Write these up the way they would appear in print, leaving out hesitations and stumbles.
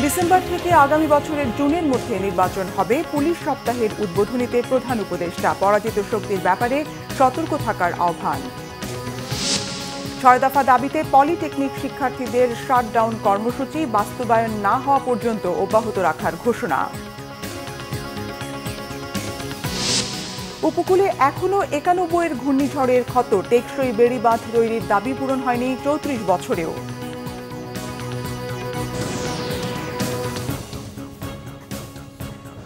December থেকে আগামী বছরের জুনের মধ্যে নির্বাচন হবে। পুলিশ সপ্তাহের উদ্বোধনীতে প্রধান উপদেষ্টা পরাজিত শক্তির ব্যাপারে সতর্ক থাকার আহ্বান। 6 দফা দাবিতে পলিটেকনিক শিক্ষার্থীদের শাটডাউন কর্মসূচি বাস্তবায়ন না হওয়া পর্যন্ত অব্যাহত রাখার ঘোষণা। উপকূলে এখনো 91 ঘূর্ণিঝড়ের ক্ষত, টেকসই বেড়িবাঁধ তৈরির দাবি পূরণ হয়নি 34 বছরেও।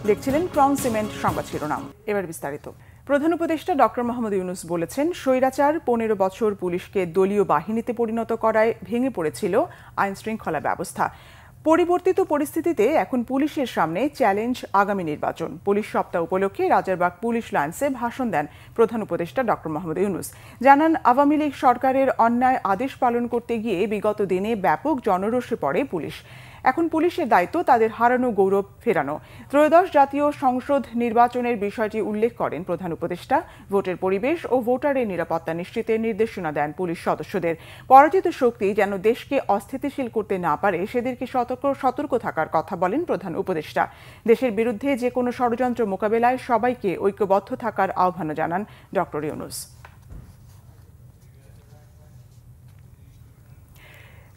দেখছিলেন ক্রাউন সিমেন্ট সংবাদ শিরোনাম। এবার বিস্তারিত। প্রধান উপদেষ্টা ডক্টর মোহাম্মদ ইউনূস বলেছেন, স্বৈরাচার 15 বছর পুলিশকে দলীয় বাহিনীতে পরিণত করায় ভেঙে পড়েছিল আইন শৃঙ্খলা ব্যবস্থা। পরিবর্তিত পরিস্থিতিতে এখন পুলিশের সামনে চ্যালেঞ্জ আগামী নির্বাচন। পুলিশ সপ্তাহ উপলক্ষে রাজারবাগ পুলিশ লাইন্সে ভাষণ দেন প্রধান উপদেষ্টা ডক্টর মোহাম্মদ ইউনূস। জানান, আওয়ামী লীগ সরকারের অন্যায় আদেশ পালন করতে গিয়ে বিগত দিনে ব্যাপক জনরোষে পড়ে পুলিশ। এখন পুলিশের দায়িত্ব তাদের হারানো গৌরব ফেরানো। ত্রয়োদশ জাতীয় সংসদ নির্বাচনের বিষয়টি উল্লেখ করেন প্রধান উপদেষ্টা। ভোটের পরিবেশ ও ভোটারের নিরাপত্তা নিশ্চিতের নির্দেশনা দেন পুলিশ সদস্যদের। পরাজিত শক্তি যেন দেশকে অস্থিতিশীল করতে না পারে সেদেরকে সতর্ক থাকার কথা বলেন প্রধান উপদেষ্টা। দেশের বিরুদ্ধে যে কোনো ষড়যন্ত্র মোকাবেলায় সবাইকে ঐক্যবদ্ধ থাকার আহ্বানও জানান ডক্টর ইউনূস।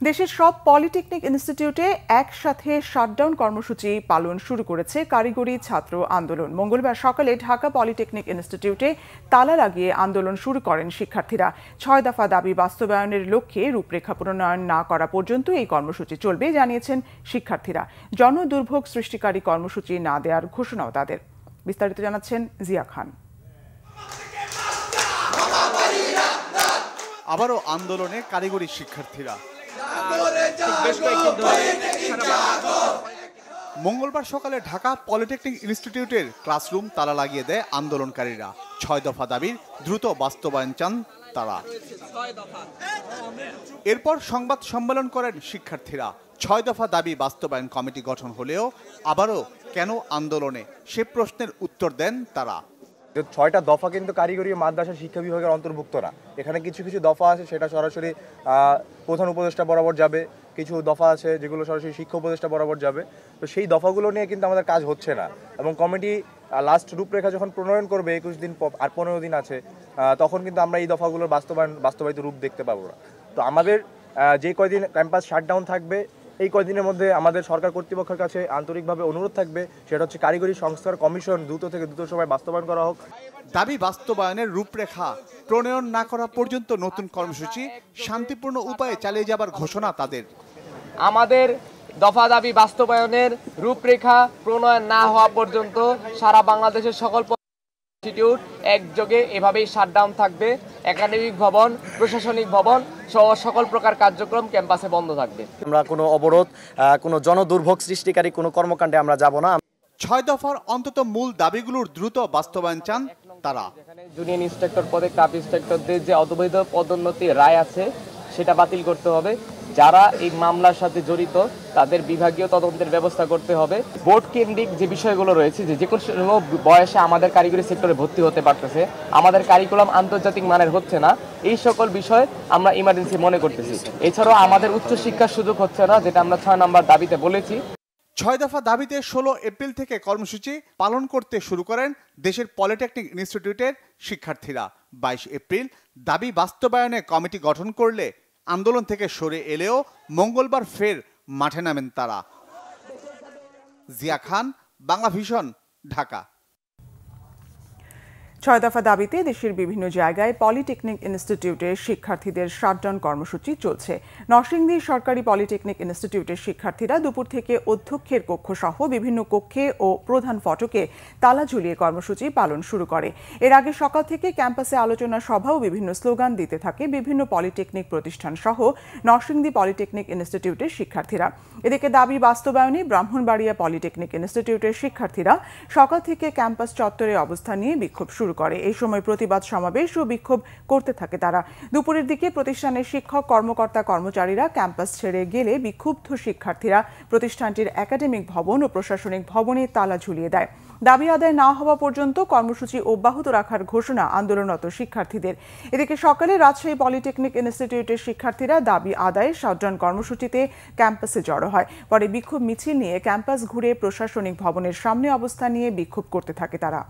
দেশের সব পলিটেকনিক ইনস্টিটিউটে একসাথে শাটডাউন কর্মসূচি পালন শুরু করেছে কারিগরি ছাত্র আন্দোলন। মঙ্গলবার সকালে ঢাকা পলিটেকনিক ইনস্টিটিউটে তালা লাগিয়ে আন্দোলন শুরু করেন শিক্ষার্থীরা। 6 দফা দাবি বাস্তবায়নের লক্ষ্যে রূপরেখা প্রণয়ন না করা পর্যন্ত এই কর্মসূচি চলবে জানিয়েছেন শিক্ষার্থীরা। জনদুর্ভোগ সৃষ্টিকারী কর্মসূচি না দেওয়ার ঘোষণাও তাদের। বিস্তারিত জানাচ্ছেন জিয়া খান। আবারও আন্দোলনে কারিগরি শিক্ষার্থীরা। মঙ্গলবার সকালে ঢাকা পলিটেকনিক ইনস্টিটিউটের ক্লাসরুম তালা লাগিয়ে দেয় আন্দোলনকারীরা। 6 দফা দাবির দ্রুত বাস্তবায়ন চান তারা। এরপর সংবাদ সম্মেলন করেন শিক্ষার্থীরা। 6 দফা দাবি বাস্তবায়ন কমিটি গঠন হলেও আবারও কেন আন্দোলনে, সে প্রশ্নের উত্তর দেন তারা। 6টা দফা কিন্তু কারিগরি মাদ্রাসা শিক্ষা বিভাগের অন্তর্ভুক্ত না। এখানে কিছু কিছু দফা আছে সেটা সরাসরি প্রধান উপদেষ্টা বরাবর যাবে, কিছু দফা আছে যেগুলো সরাসরি শিক্ষা উপদেষ্টা বরাবর যাবে। তো সেই দফাগুলো নিয়ে কিন্তু আমাদের কাজ হচ্ছে না, এবং কমিটি লাস্ট রূপরেখা যখন প্রণয়ন করবে 21 দিন আর 15 দিন আছে, তখন কিন্তু আমরা এই দফাগুলোর বাস্তবায়িত রূপ দেখতে পাবো না। তো আমাদের যে কয়দিন ক্যাম্পাস শাটডাউন থাকবে, এই কয়দিনের মধ্যে আমাদের সরকার কর্তৃপক্ষের কাছে আন্তরিকভাবে অনুরোধ থাকবে, সেটা হচ্ছে কারিগরি সংস্কার কমিশন দ্রুত থেকে দ্রুত সময় বাস্তবায়ন করা হোক। দাবি বাস্তবায়নের রূপরেখা প্রণয়ন না করা পর্যন্ত নতুন কর্মসূচি শান্তিপূর্ণ উপায়ে চালিয়ে যাবার ঘোষণা তাদের। আমাদের দফা দাবি বাস্তবায়নের রূপরেখা প্রণয়ন না হওয়া পর্যন্ত সারা বাংলাদেশের সকল ইনস্টিটিউট একযোগে এভাবেই শাটডাউন থাকবে। একাডেমিক ভবন, প্রশাসনিক ভবন সহ সকল প্রকার কার্যক্রম ক্যাম্পাসে বন্ধ থাকবে। আমরা কোনো অবরোধ, কোনো জনদুর্ভোগ সৃষ্টিকারী কোনো কর্মকাণ্ডে আমরা যাব না। 6 দফার অন্তত মূল দাবিগুলোর দ্রুত বাস্তবায়ন চান তারা। জুনিয়র ইন্সপেক্টর পদে ক্লাব ইন্সপেক্টরদের যে অবৈধ পদোন্নতি রায় আছে সেটা বাতিল করতে হবে। যারা এই মামলার সাথে জড়িত তাদের বিভাগীয় তদন্তের ব্যবস্থা করতে হবে। বোর্ড কেন্দ্রিক যে বিষয়গুলো রয়েছে, যে কোনো বয়সে আমাদের কারিগরি সেক্টরে ভর্তি হতে পারতেছে, আমাদের কারিকুলাম আন্তর্জাতিক মানের হচ্ছে না, এই সকল বিষয় আমরা ইমার্জেন্সি মনে করতেছি। এছাড়াও আমাদের উচ্চশিক্ষার সুযোগ হচ্ছে না, যেটা আমরা 6 নম্বর দাবিতে বলেছি। 6 দফা দাবিতে 16 এপ্রিল থেকে কর্মসূচি পালন করতে শুরু করেন দেশের পলিটেকনিক ইনস্টিটিউটের শিক্ষার্থীরা। 22 এপ্রিল দাবি বাস্তবায়নে কমিটি গঠন করলে আন্দোলন থেকে সরে এলেও মঙ্গলবার ফের মাঠে নামেন তারা। জিয়া খান, বাংলাভিশন, ঢাকা। 6 দফা দাবিতে দেশের বিভিন্ন জায়গায় পলিটেকনিক ইনস্টিটিউটের শিক্ষার্থীদের শাটডাউন কর্মসূচি চলছে। নরসিংদী সরকারি পলিটেকনিক ইনস্টিটিউটের শিক্ষার্থীরা দুপুর থেকে অধ্যক্ষের কক্ষ সহ বিভিন্ন কক্ষে ও প্রধান ফটকে তালা ঝুলিয়ে কর্মসূচি পালন শুরু করে। এর আগে সকাল থেকে ক্যাম্পাসে আলোচনা সভা ও বিভিন্ন স্লোগান দিতে থাকে বিভিন্ন পলিটেকনিক প্রতিষ্ঠান সহ নরসিংদী পলিটেকনিক ইনস্টিটিউটের শিক্ষার্থীরা। এদিকে দাবি বাস্তবায়নে ব্রাহ্মণবাড়িয়া পলিটেকনিক ইনস্টিটিউটের শিক্ষার্থীরা সকাল থেকে ক্যাম্পাস চত্বরে অবস্থান নিয়ে বিক্ষোভ শুরু করে। এই সময় প্রতিবাদ সমাবেশ ও বিক্ষোভ করতে থাকে তারা। দুপুরের দিকে প্রতিষ্ঠানের শিক্ষক, কর্মকর্তা, কর্মচারীরা ক্যাম্পাস ছেড়ে গেলে বিক্ষুব্ধ শিক্ষার্থীরা প্রতিষ্ঠানটির একাডেমিক ভবন ও প্রশাসনিক ভবনে তালা ঝুলিয়ে দেয়। দাবি আদায় না হওয়া পর্যন্ত কর্মসূচি অব্যাহত রাখার ঘোষণা আন্দোলনরত শিক্ষার্থীদের। এদিকে সকালে রাজশাহী পলিটেকনিক ইনস্টিটিউটের শিক্ষার্থীরা দাবি আদায়ে শাটডাউন কর্মসূচিতে ক্যাম্পাসে জড়ো হয়। পরে বিক্ষোভ মিছিল নিয়ে ক্যাম্পাস ঘুরে প্রশাসনিক ভবনের সামনে অবস্থান নিয়ে বিক্ষোভ করতে থাকে তারা।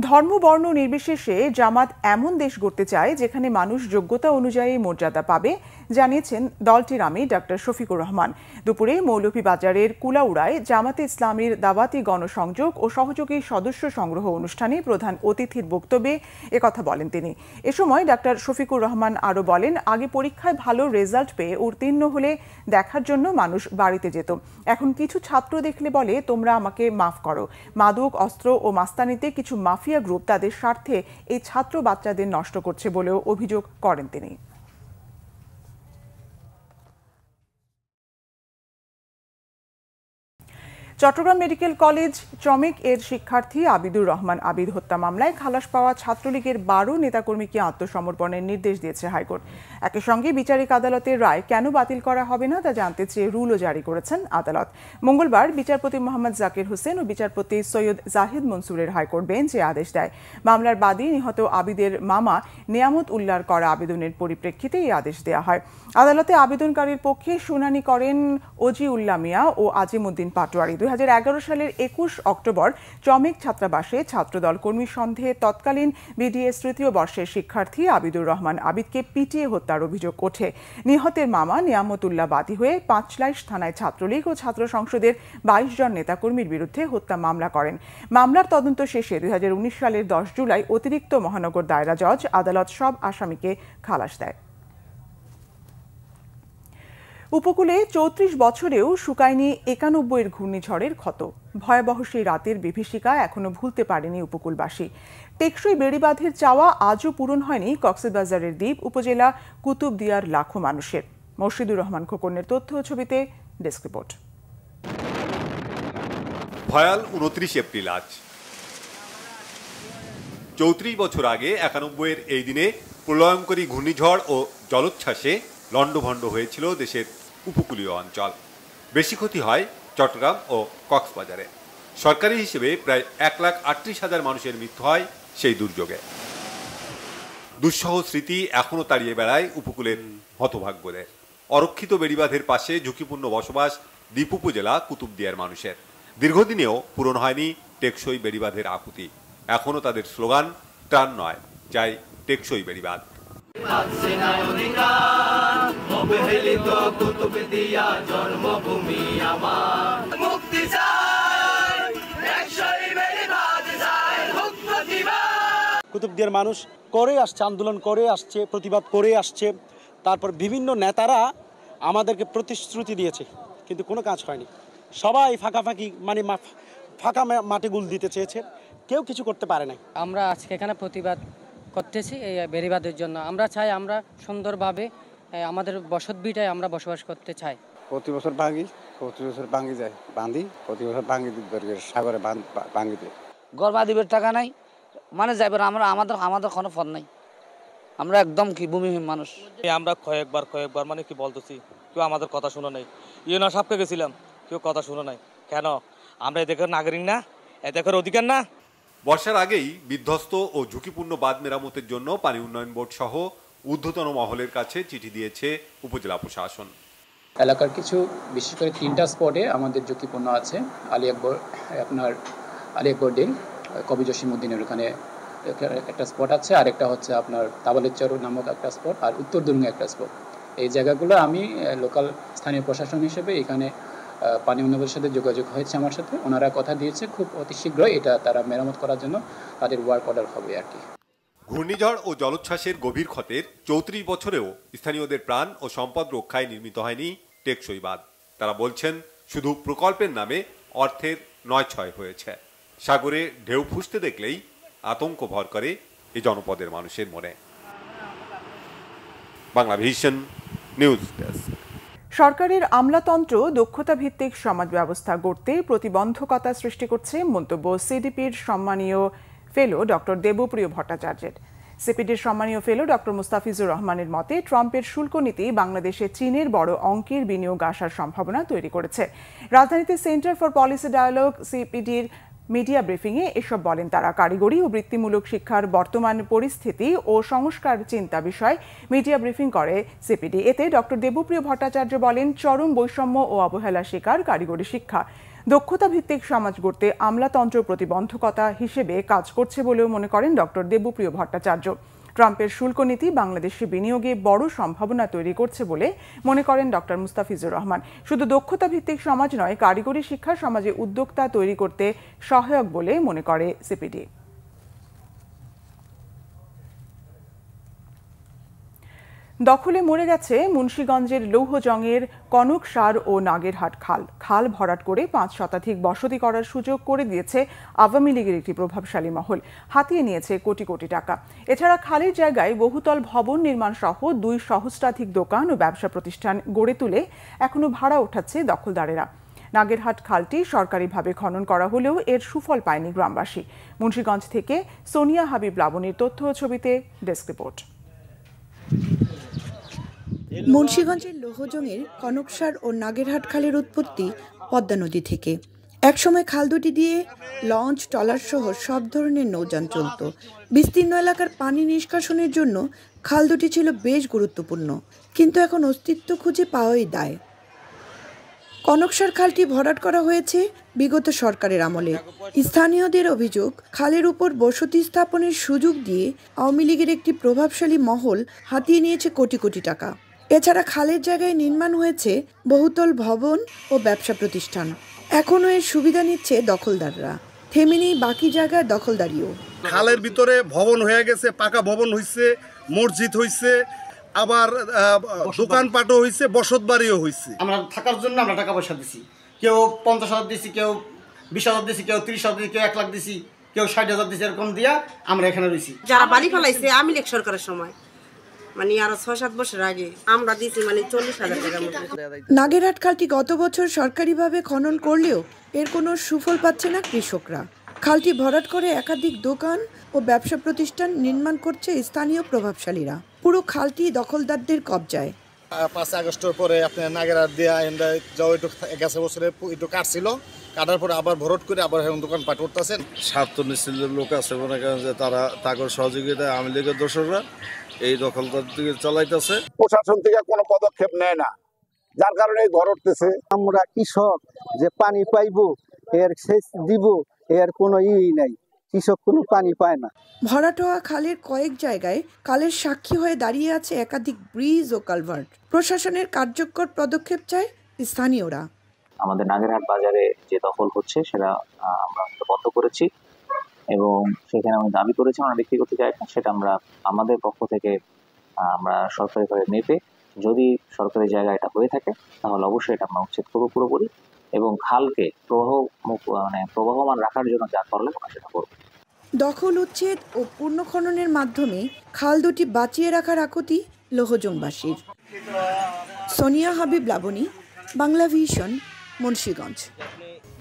ধর্ম, বর্ণ নির্বিশেষে জামাত এমন দেশ গড়তে চায় যেখানে মানুষ যোগ্যতা অনুযায়ী মর্যাদা পাবে, জানিয়েছেন দলটির আমির ডক্টর শফিকুর রহমান। দুপুরে মৌলভীবাজারের কুলাউড়ায় জামাতে ইসলামীর দাওয়াতি গণসংযোগ ও সহযোগী সদস্য সংগ্রহ অনুষ্ঠানে প্রধান অতিথির বক্তব্যে একথা বলেন তিনি। এ সময় ডক্টর শফিকুর রহমান আরও বলেন, আগে পরীক্ষায় ভালো রেজাল্ট পেয়ে উত্তীর্ণ হলে দেখার জন্য মানুষ বাড়িতে যেত। এখন কিছু ছাত্র দেখলে বলে, তোমরা আমাকে মাফ করো। মাদক, অস্ত্র ও মাস্তানিতে কিছু মাফিয়া গ্রুপ তাদের স্বার্থে এই ছাত্র বাচ্চাদের নষ্ট করছে বলেও অভিযোগ করেন তিনি। চট্টগ্রাম মেডিকেল কলেজ চমেক এর শিক্ষার্থী আবিদুর রহমান আবিদ হত্যা মামলায় খালাস পাওয়া ছাত্রলীগের 12 নেতাকর্মীকে আত্মসমর্পণের নির্দেশ দিয়েছে হাইকোর্ট। একই সঙ্গে বিচারিক আদালতের রায় কেন বাতিল করা হবে না তা জানতে চেয়ে রুলও জারি করেছেন আদালত। মঙ্গলবার বিচারপতি মোহাম্মদ জাকির হোসেন ও বিচারপতি সৈয়দ জাহিদ মনসুরের হাইকোর্ট বেঞ্চ এ আদেশ দেয়। মামলার বাদী নিহত আবিদের মামা নিয়ামত উল্লাহর করা আবেদনের পরিপ্রেক্ষিতে এই আদেশ দেওয়া হয়। আদালতে আবেদনকারীর পক্ষে শুনানি করেন ওজি উল্লাহ মিয়া ও আজিমউদ্দিন পাটোয়ারি। 2011 সালের 21 অক্টোবর চমেক ছাত্রাবাসে ছাত্রদল কর্মী সন্দেহে তৎকালীন বিডিএস তৃতীয় বর্ষের শিক্ষার্থী আবিদুর রহমান আবিদকে পিটিয়ে হত্যার অভিযোগ ওঠে। নিহতের মামা নিয়ামতুল্লাহ বাদী হয়ে পাঁচলাইশ থানায় ছাত্রলীগ ও ছাত্র সংসদের 22 জন নেতাকর্মীর বিরুদ্ধে হত্যা মামলা করেন। মামলার তদন্ত শেষে 2019 সালের 10 জুলাই অতিরিক্ত মহানগর দায়রা জজ আদালত সব আসামিকে খালাস দেয়। উপকূলে 34 বছরেও শুকায়নি 91 ঘূর্ণিঝড়ের ক্ষত। ভয়াবহ সেই রাতের বিভীষিকা এখনো ভুলতে পারেনি উপকূলবাসী। টেকসই বেড়িবাঁধের চাওয়া আজও পূরণ হয়নি কক্সবাজারের দ্বীপ উপজেলা কুতুবদিয়ার লাখো মানুষের। মর্শিদুর রহমান খোকনের তথ্য ও ছবিতে ডেস্ক রিপোর্ট। ভয়াল 29 এপ্রিল আজ। 34 বছর আগে 91 এই দিনে প্রলয়ঙ্করী ঘূর্ণিঝড় ও জলোচ্ছ্বাসে লণ্ডভণ্ড হয়েছিল দেশের উপকূলীয় অঞ্চল। বেশি ক্ষতি হয় চট্টগ্রাম ও কক্সবাজারে। সরকারি হিসেবে প্রায় 1,38,000 মানুষের মৃত্যু হয় সেই দুর্যোগে। দুঃসহ স্মৃতি এখনো তাড়িয়ে বেড়ায় উপকূলের হতভাগ্যদের। অরক্ষিত বেড়িবাঁধের পাশে ঝুঁকিপূর্ণ বসবাস দ্বীপ উপজেলা কুতুবদিয়ার মানুষের। দীর্ঘদিনেও পূরণ হয়নি টেকসই বেড়িবাঁধের আকুতি। এখনো তাদের স্লোগান, ত্রাণ নয়, চাই টেকসই বেড়িবাঁধ। কুতুবদিয়ার মানুষ করে আসছে, আন্দোলন করে আসছে, প্রতিবাদ করে আসছে। তারপর বিভিন্ন নেতারা আমাদেরকে প্রতিশ্রুতি দিয়েছে, কিন্তু কোনো কাজ হয়নি। সবাই ফাঁকাফাঁকি ফাঁকা মাটি গুল দিতে চেয়েছে, কেউ কিছু করতে পারে নাই। আমরা আজকে এখানে প্রতিবাদ করতেছি এই বেড়িবাঁধের জন্য। আমরা চাই আমরা সুন্দরভাবে আমাদের বসতভিটায় আমরা বসবাস করতে চাই। প্রতি বছর ভাঙি, প্রতি বছর ভাঙি যায়, বাঁধি, প্রতি বছর ভাঙি সাগরে ভাঙি দিই। ঘর বাঁধিবের টাকা নাই, মানে যাইবার আমাদের কোনো ফল নাই। আমরা একদম কি ভূমিহীন মানুষ। আমরা কয়েকবার মানে কি বলতেছি, কেউ আমাদের কথা শুনে নাই। ইউনা সাহেবকে গেছিলাম, কেউ কথা শুনে নাই। কেন? আমরা এদেশের নাগরিক না, এদেশের অধিকার না। বর্ষার আগেই বিধ্বস্ত ও ঝুঁকিপূর্ণ বাঁধ মেরামতের জন্য পানি উন্নয়ন বোর্ড সহ ঊর্ধ্বতন মহলের কাছে চিঠি দিয়েছে উপজেলা প্রশাসন। এলাকার কিছু বিশেষ করে 3টা স্পটে আমাদের ঝুঁকিপূর্ণ আছে। আলী আকবর ডিল, কবি জসিমউদ্দিনের ওখানে একটা স্পট আছে, আর একটা হচ্ছে আপনার তাবালের নামক একটা স্পট, আর উত্তর দুর্গে একটা স্পট। এই জায়গাগুলো আমি লোকাল স্থানীয় প্রশাসন হিসেবে এখানে পানি উন্নয়নের সাথে যোগাযোগ হয়েছে আমার সাথে। ওনারা কথা দিয়েছে খুব অতি শীঘ্রই এটা তারা মেরামত করার জন্য তাদের ওয়ার্ক অর্ডার হবে আর কি। ঘূর্ণিঝড় ও জলোচ্ছ্বাসের গভীর ক্ষতের 34 বছরেও স্থানীয়দের প্রাণ ও সম্পদ রক্ষায় নির্মিত হয়নি টেকসই বাঁধ। তারা বলছেন, শুধু প্রকল্পের নামে অর্থের নয়ছয় হয়েছে। সাগরে ঢেউ ফুসতে দেখলেই আতঙ্ক ভর করে এই জনপদের মানুষের মনে। Bangla vision news desk. সরকারের আমলাতন্ত্র দক্ষতা ভিত্তিক সমাজ ব্যবস্থা গড়তে প্রতিবন্ধকতা সৃষ্টি করছে মন্তব্য সিডিপির সম্মানীয় ফেলো ডক্টর দেবপ্রিয় ভট্টাচার্যের। সিপিডির সম্মানীয় ফেলো ডক্টর মুস্তাফিজুর রহমানের মতে ট্রাম্পের শুল্ক নীতি বাংলাদেশে চীনের বড় অঙ্কের বিনিয়োগ আসার সম্ভাবনা তৈরি করেছে। রাজধানীতে সেন্টার ফর পলিসি ডায়ালগ সিপিডির মিডিয়া ব্রিফিংয়ে এসব বলেন তারা। কারিগরি ও বৃত্তিমূলক শিক্ষার বর্তমান পরিস্থিতি ও সংস্কার চিন্তা বিষয় মিডিয়া ব্রিফিং করে সিপিডি। এতে ডক্টর দেবপ্রিয় ভট্টাচার্য বলেন, চরম বৈষম্য ও অবহেলার শিকার কারিগরি শিক্ষা। দক্ষতা ভিত্তিক সমাজ গড়তে আমলাতন্ত্র প্রতিবন্ধকতা হিসেবে কাজ করছে বলেও মনে করেন ডক্টর দেবপ্রিয় ভট্টাচার্য। ট্রাম্পের শুল্ক নীতি বাংলাদেশে বিনিয়োগে বড় সম্ভাবনা তৈরি করছে বলে মনে করেন ডক্টর মুস্তাফিজুর রহমান। শুধু দক্ষতা ভিত্তিক সমাজ নয়, কারিগরি শিক্ষা সমাজে উদ্যোক্তা তৈরি করতে সহায়ক বলে মনে করে সিপিডি। দখলে মরে গেছে মুন্সিগঞ্জের লৌহজংয়ের কনকসার ও নাগেরহাট খাল। খাল ভরাট করে 5 শতাধিক বসতি করার সুযোগ করে দিয়েছে আওয়ামী লীগের একটি প্রভাবশালী মহল। হাতিয়ে নিয়েছে কোটি কোটি টাকা। এছাড়া খালের জায়গায় বহুতল ভবন নির্মাণ সহ 2 সহস্রাধিক দোকান ও ব্যবসা প্রতিষ্ঠান গড়ে তুলে এখনো ভাড়া ওঠাচ্ছে দখলদারেরা। নাগেরহাট খালটি সরকারিভাবে খনন করা হলেও এর সুফল পায়নি গ্রামবাসী। মুন্সিগঞ্জ থেকে সোনিয়া হাবিব লাবণীর তথ্য ও ছবিতে ডেস্ক রিপোর্ট। মুন্সিগঞ্জের লৌহজংয়ের কনকসার ও নাগেরহাট খালের উৎপত্তি পদ্মা নদী থেকে। একসময় খাল দুটি দিয়ে লঞ্চ, ট্রলার সহ সব ধরনের নৌযান চলত। বিস্তীর্ণ এলাকার পানি নিষ্কাশনের জন্য খাল দুটি ছিল বেশ গুরুত্বপূর্ণ, কিন্তু এখন অস্তিত্ব খুঁজে পাওয়াই দায়। কনকসার খালটি ভরাট করা হয়েছে বিগত সরকারের আমলে। স্থানীয়দের অভিযোগ, খালের উপর বসতি স্থাপনের সুযোগ দিয়ে আওয়ামী লীগের একটি প্রভাবশালী মহল হাতিয়ে নিয়েছে কোটি কোটি টাকা। এছাড়া খালের জায়গায় নির্মাণ হয়েছে বহুতল ভবন ও ব্যবসা প্রতিষ্ঠান। এখনও এর সুবিধা নিচ্ছে দখলদাররা। থেমে নেই বাকি জায়গায় দখলদারিও। খালের ভিতরে ভবন হয়ে গেছে, পাকা ভবন হয়েছে, মসজিদ হয়েছে, আবার দোকানপাটও হয়েছে, বসত বাড়িও হয়েছে। আমরা থাকার জন্য আমরা টাকা পয়সা দিছি, কেউ 50,000 দিছি, কেউ 20,000 দিছি, কেউ 30,000 দিছি, কেউ 1 লাখ দিছি, কেউ 60,000 দিছি, এরকম দিয়া আমরা এখানে রয়েছি। যারা বাড়ি ফেলাইছে আওয়ামী লীগ সরকারের সময়, মানে আরো 6-7 বছর আগে আমরা দিছি মানে 40,000 টাকার মতো। নাগেরহাট খালটি গত বছর সরকারিভাবে খনন করলেও এর কোনো সুফল পাচ্ছে না কৃষকরা। খালটি ভরাট করে একাধিক দোকান ও ব্যবসা প্রতিষ্ঠান নির্মাণ করছে স্থানীয় প্রভাবশালীরা। পুরো খালটি দখলদারদের কবজায়। 5 আগস্টের পরে আপনার নাগেরহাট দিয়া যাও একটু গেছে বছরে একটু কাটছিল, কাটার পরে আবার ভরাট করে আবার এখন দোকান পাট করতেছেন। স্বার্থ নিশ্চিত লোক আছে মনে করেন যে তারা তাদের সহযোগিতায় আওয়ামী লীগের দোসররা এই দখলদার দিকে চালাইতেছে। প্রশাসন থেকে কোনো পদক্ষেপ নেয় না, যার কারণে ঘর উঠতেছে। আমরা কৃষক যে পানি পাইবো, এর সেচ দিব, এর কোনো নাই, কৃষক কোনো পানি পায় না। ভরাট হওয়া খালের কয়েক জায়গায় কালের সাক্ষী হয়ে দাঁড়িয়ে আছে একাধিক ব্রিজ ও কালভার্ট। প্রশাসনের কার্যকর পদক্ষেপ চায় স্থানীয়রা। আমাদের নাগেরহাট বাজারে যে দখল হচ্ছে সেটা আমরা বন্ধ করেছি এবং সেখানে আমি দাবি করেছি আমরা ব্যক্তিগত জায়গা, সেটা আমরা আমাদের পক্ষ থেকে আমরা সরকারিভাবে মেপে যদি সরকারি জায়গা এটা হয়ে থাকে তাহলে অবশ্যই এটা আমরা উচ্ছেদ করবো পুরোপুরি এবং খালকে প্রবাহমান রাখার জন্য যা করলে আমরা সেটা করবো। দখল উচ্ছেদ ও পূর্ণ খননের মাধ্যমে খাল দুটি বাঁচিয়ে রাখার আকুতি লৌহজংবাসীর। সোনিয়া হাবিব লাবণী, বাংলা ভিশন, মুন্সিগঞ্জ।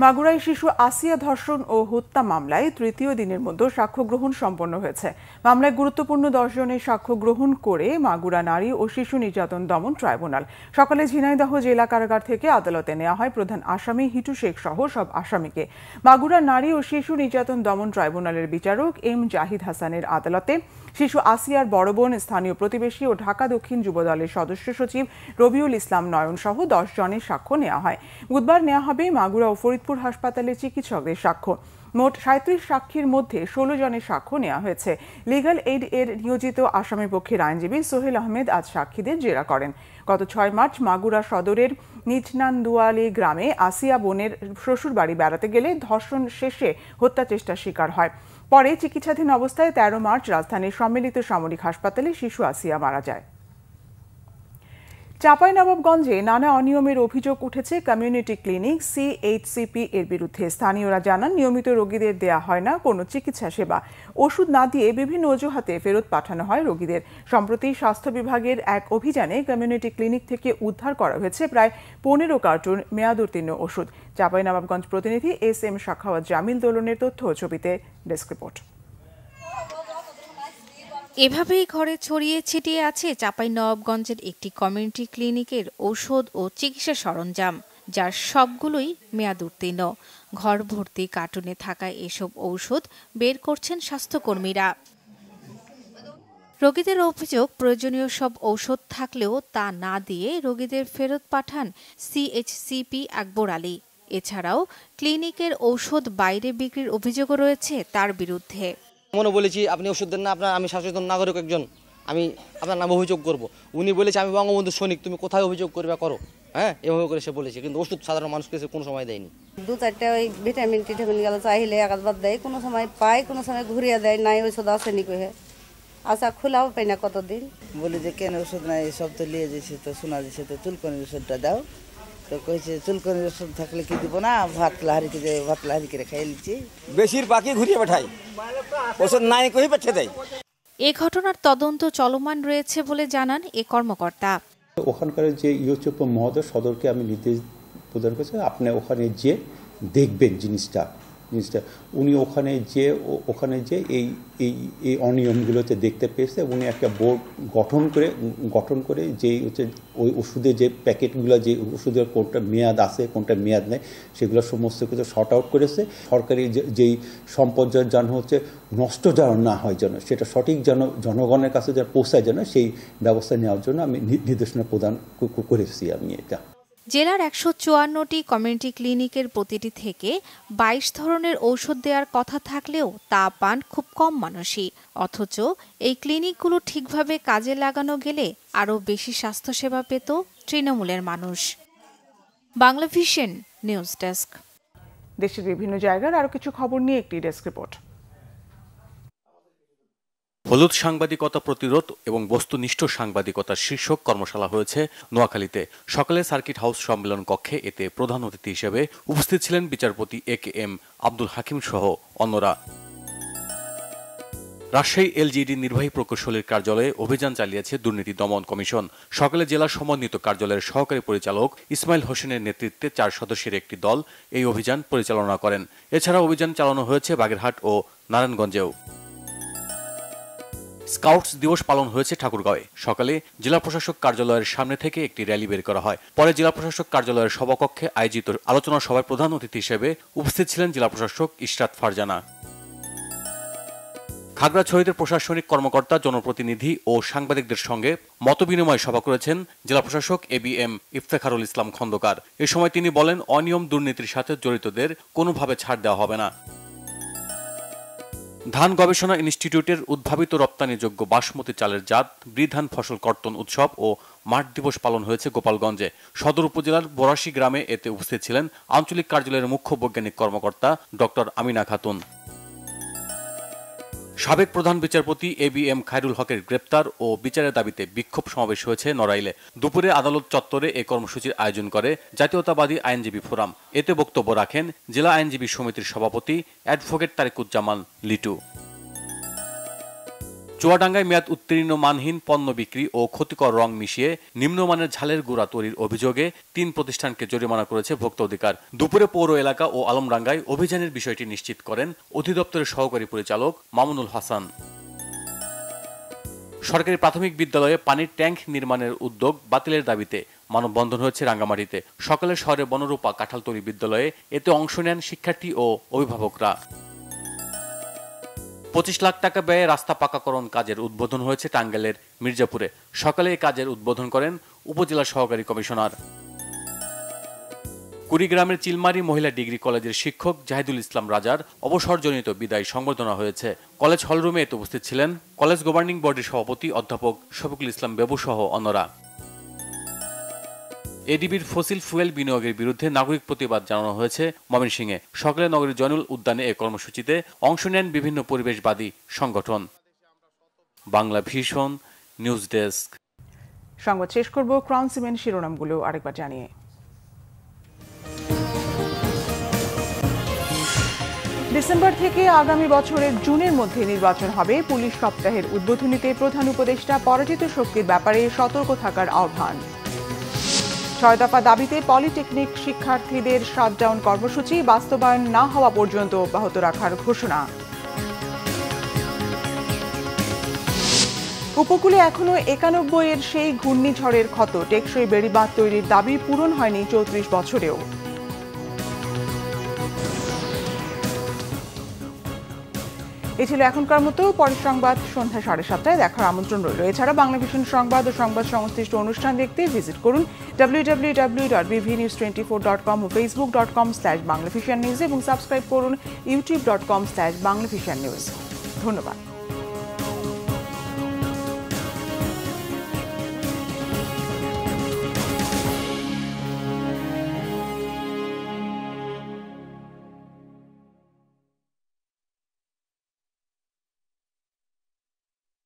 মাগুরায় শিশু আসিয়া ধর্ষণ ও হত্যা মামলায় তৃতীয় দিনের মধ্যে সাক্ষ্য গ্রহণ সম্পন্ন হয়েছে। মামলায় গুরুত্বপূর্ণ 10 জনের সাক্ষ্য গ্রহণ করে মাগুরা নারী ও শিশু নির্যাতন দমন ট্রাইব্যুনাল। সকালে ঝিনাইদহ জেলা কারাগার থেকে আদালতে নেওয়া হয় প্রধান আসামি হিটু শেখ সহ সব আসামিকে। মাগুরা নারী ও শিশু নির্যাতন দমন ট্রাইব্যুনালের বিচারক এম জাহিদ হাসানের আদালতে শিশু আসিয়ার বড় বোন, স্থানীয় প্রতিবেশী ও ঢাকা দক্ষিণ যুবদলের সদস্য সচিব রবিউল ইসলাম নয়ন সহ 10 জনের সাক্ষ্য নেওয়া হয়। বুধবার নেওয়া হবে মাগুরা ও ফরিদপুর হাসপাতালের চিকিৎসকদের সাক্ষ্য। মোট 37 সাক্ষীর মধ্যে 16 জনের সাক্ষ্য নেওয়া হয়েছে। লিগ্যাল এইড এর নিয়োজিত আসামি পক্ষের আইনজীবী সোহেল আহমেদ আজ সাক্ষীদের জেরা করেন। গত 6 মার্চ মাগুরা সদরের নিচনান্দুয়ালি গ্রামে আসিয়া বোনের শ্বশুর বাড়ি বেড়াতে গেলে ধর্ষণ শেষে হত্যা চেষ্টার শিকার হয়। পরে চিকিৎসাধীন অবস্থায় 13 মার্চ রাজধানীর সম্মিলিত সামরিক হাসপাতালে শিশু আসিয়া মারা যায়। চাঁপাইনবাবগঞ্জে নানা অনিয়মের অভিযোগ উঠেছে কমিউনিটি ক্লিনিক CHCP এর বিরুদ্ধে। স্থানীয়রা জানান, নিয়মিত রোগীদের দেয়া হয় না কোনো চিকিৎসা সেবা, ওষুধ না দিয়ে বিভিন্ন অজুহাতে ফেরত পাঠানো হয় রোগীদের। সম্প্রতি স্বাস্থ্য বিভাগের এক অভিযানে কমিউনিটি ক্লিনিক থেকে উদ্ধার করা হয়েছে প্রায় 15 কার্টুন মেয়াদোত্তীর্ণ ওষুধ। চাঁপাইনবাবগঞ্জ প্রতিনিধি SM শাখাওয়াত জামিল দোলনের তথ্য ও ছবিতে ডেস্ক রিপোর্ট। এভাবেই ঘরে ছড়িয়ে ছিটিয়ে আছে চাঁপাইনবাবগঞ্জের একটি কমিউনিটি ক্লিনিকের ঔষধ ও চিকিৎসা সরঞ্জাম, যার সবগুলোই মেয়াদ উত্তীর্ণ। ঘর ভর্তি কার্টুনে থাকা এসব ঔষধ বের করছেন স্বাস্থ্যকর্মীরা। রোগীদের অভিযোগ, প্রয়োজনীয় সব ঔষধ থাকলেও তা না দিয়ে রোগীদের ফেরত পাঠান CHCP আকবর আলী। এছাড়াও ক্লিনিকের ঔষধ বাইরে বিক্রির অভিযোগও রয়েছে তার বিরুদ্ধে। মনে বলেছি আপনি ওষুধ দেন না, আমি সচেতন নাগরিক একজন, আমি আপনার নামে অভিযোগ করব। উনি বলেছে আমি বঙ্গবন্ধু সৈনিক, তুমি কোথায় অভিযোগ করবে করো, হ্যাঁ এভাবে করে সে বলেছে। কিন্তু ওষুধ সাধারণ মানুষকে কোনো সময় দেয়নি। 2-4টা ওই ভিটামিন টিটামিন গেলে চাইলে একবার দেয়, কোনো সময় পায়, কোনো সময় ঘুরিয়ে দেয়, নাই ওষুধ আসেনি কহে। আচ্ছা খোলাও পাই না কতদিন। বলি যে কেন ওষুধ নাই, সব তো নিয়ে যেছে, তো শোনা যাচ্ছে তো চুলকনির ওষুধটা দাও। তো কইছে চুলকনির ওষুধ থাকলে কি দিব না, ভাত লাহারি করে খাইয়ে নিচ্ছি। বেশিরভাগই ঘুরিয়ে পাঠাই, ওষুধ নাই কই পাঠিয়ে দেয়। এ ঘটনার তদন্ত চলমান রয়েছে বলে জানান এ কর্মকর্তা। ওখানকার যে ইউচুপ মহোদয় সদরকে আমি নির্দেশ প্রদান করেছি, আপনি ওখানে যে দেখবেন জিনিসটা উনি ওখানে যে এই অনিয়মগুলোতে দেখতে পেয়েছে। উনি একটা বোর্ড গঠন করে যেই হচ্ছে ওই ওষুধের যে প্যাকেটগুলো, যে ওষুধের কোনটা মেয়াদ আছে কোনটা মেয়াদ নেই, সেগুলো সমস্ত কিছু শর্ট আউট করেছে। সরকারি যেই সম্পদ যেন হচ্ছে নষ্ট যেন না হয়, যেন সেটা সঠিক যেন জনগণের কাছে যেন পৌঁছায়, যেন সেই ব্যবস্থা নেওয়ার জন্য আমি নির্দেশনা প্রদান করেছি আমি এটা। জেলার 154টি কমিউনিটি ক্লিনিকের প্রতিটি থেকে 22 ধরনের ঔষধ দেওয়ার কথা থাকলেও তা পান খুব কম মানুষই। অথচ এই ক্লিনিকগুলো ঠিকভাবে কাজে লাগানো গেলে আরও বেশি স্বাস্থ্যসেবা পেত তৃণমূলের মানুষ। Bangla vision news desk. দেশের বিভিন্ন জায়গার আরও কিছু খবর নিয়ে একটি ডেস্ক রিপোর্ট। হলুদ সাংবাদিকতা প্রতিরোধ এবং বস্তুনিষ্ঠ সাংবাদিকতার শীর্ষক কর্মশালা হয়েছে নোয়াখালীতে। সকালে সার্কিট হাউস সম্মেলন কক্ষে এতে প্রধান অতিথি হিসেবে উপস্থিত ছিলেন বিচারপতি AKM আব্দুল হাকিম সহ অন্যরা। রাজশাহী LGD নির্বাহী প্রকৌশলীর কার্যালয়ে অভিযান চালিয়েছে দুর্নীতি দমন কমিশন। সকালে জেলা সমন্বিত কার্যালয়ের সহকারী পরিচালক ইসমাইল হোসেনের নেতৃত্বে 4 সদস্যের একটি দল এই অভিযান পরিচালনা করেন। এছাড়া অভিযান চালানো হয়েছে বাগেরহাট ও নারায়ণগঞ্জেও। স্কাউটস দিবস পালন হয়েছে ঠাকুরগাঁওয়ে। সকালে জেলা প্রশাসক কার্যালয়ের সামনে থেকে একটি র্যালি বের করা হয়। পরে জেলা প্রশাসক কার্যালয়ের সভাকক্ষে আয়োজিত আলোচনা সভায় প্রধান অতিথি হিসেবে উপস্থিত ছিলেন জেলা প্রশাসক ইশরাত ফারজানা। খাগড়াছড়িতে প্রশাসনিক কর্মকর্তা, জনপ্রতিনিধি ও সাংবাদিকদের সঙ্গে মতবিনিময় সভা করেছেন জেলা প্রশাসক ABM ইফতেখারুল ইসলাম খন্দকার। এ সময় তিনি বলেন, অনিয়ম দুর্নীতির সাথে জড়িতদের কোনোভাবে ছাড় দেওয়া হবে না। ধান গবেষণা ইনস্টিটিউটের উদ্ভাবিত রপ্তানিযোগ্য বাসমতি চালের জাত বৃধান ফসল কর্তন উৎসব ও মাঠ দিবস পালন হয়েছে গোপালগঞ্জে। সদর উপজেলার বরাশি গ্রামে এতে উপস্থিত ছিলেন আঞ্চলিক কার্যালয়ের মুখ্য বৈজ্ঞানিক কর্মকর্তা ডক্টর আমিনা খাতুন। সাবেক প্রধান বিচারপতি ABM খায়রুল হকের গ্রেপ্তার ও বিচারের দাবিতে বিক্ষোভ সমাবেশ হয়েছে নড়াইলে। দুপুরে আদালত চত্বরে এই কর্মসূচির আয়োজন করে জাতীয়তাবাদী আইনজীবী ফোরাম। এতে বক্তব্য রাখেন জেলা আইনজীবী সমিতির সভাপতি অ্যাডভোকেট তারিকুজ্জামান লিটু। চুয়াডাঙ্গায় মেয়াদ উত্তীর্ণ মানহীন পণ্য বিক্রি ও ক্ষতিকর রং মিশিয়ে নিম্নমানের ঝালের গুঁড়া তৈরির অভিযোগে 3 প্রতিষ্ঠানকে জরিমানা করেছে ভোক্তা অধিকার। দুপুরে পৌর এলাকা ও আলমডাঙ্গায় অভিযানের বিষয়টি নিশ্চিত করেন অধিদপ্তরের সহকারী পরিচালক মামুনুল হাসান। সরকারি প্রাথমিক বিদ্যালয়ে পানির ট্যাঙ্ক নির্মাণের উদ্যোগ বাতিলের দাবিতে মানববন্ধন হয়েছে রাঙ্গামাটিতে। সকালে শহরে বনরূপা কাঁঠালতলী বিদ্যালয়ে এতে অংশ নেন শিক্ষার্থী ও অভিভাবকরা। 25 লাখ টাকা ব্যয়ে রাস্তা পাকাকরণ কাজের উদ্বোধন হয়েছে টাঙ্গাইলের মির্জাপুরে। সকালে এই কাজের উদ্বোধন করেন উপজেলা সহকারী কমিশনার। কুড়িগ্রামের চিলমারি মহিলা ডিগ্রি কলেজের শিক্ষক জাহিদুল ইসলাম রাজার অবসরজনিত বিদায় সংবর্ধনা হয়েছে। কলেজ হলরুমে এতে উপস্থিত ছিলেন কলেজ গভর্নিং বডির সভাপতি অধ্যাপক শফিকুল ইসলাম বেবু সহ অন্যরা। এডিবির ফসিল ফুয়েল বিনিয়োগের বিরুদ্ধে নাগরিক প্রতিবাদ জানানো হয়েছে ময়মনসিংহে। সকালে নগরীর জয়নুল উদ্যানে এই কর্মসূচিতে অংশ নেন বিভিন্ন পরিবেশবাদী সংগঠন। Bangla vision news desk. সংবাদ শেষ করব ক্রাউন সিমেন্ট শিরোনামগুলো আরেকবার জানিয়ে। ডিসেম্বর থেকে আগামী বছরের জুনের মধ্যে নির্বাচন হবে। পুলিশ সপ্তাহের উদ্বোধনীতে প্রধান উপদেষ্টা পরাজিত শক্তির ব্যাপারে সতর্ক থাকার আহ্বান। 6 দফা দাবিতে পলিটেকনিক শিক্ষার্থীদের শাটডাউন কর্মসূচি বাস্তবায়ন না হওয়া পর্যন্ত অব্যাহত রাখার ঘোষণা। উপকূলে এখনো 91 সেই ঘূর্ণিঝড়ের ক্ষত। টেকসই বেড়িবাঁধ তৈরির দাবি পূরণ হয়নি 34 বছরেও। এই ছিল এখনকার মতো। পরের সংবাদ সন্ধ্যা 7:30টায় দেখার আমন্ত্রণ রইল। এছাড়া বাংলা ভিশন সংবাদ ও সংবাদ সংশ্লিষ্ট অনুষ্ঠান দেখতে ভিজিট করুন www.bvnews24.com ও facebook.com/banglavisionnews এবং সাবস্ক্রাইব করুন youtube.com/banglavisionnews। ধন্যবাদ।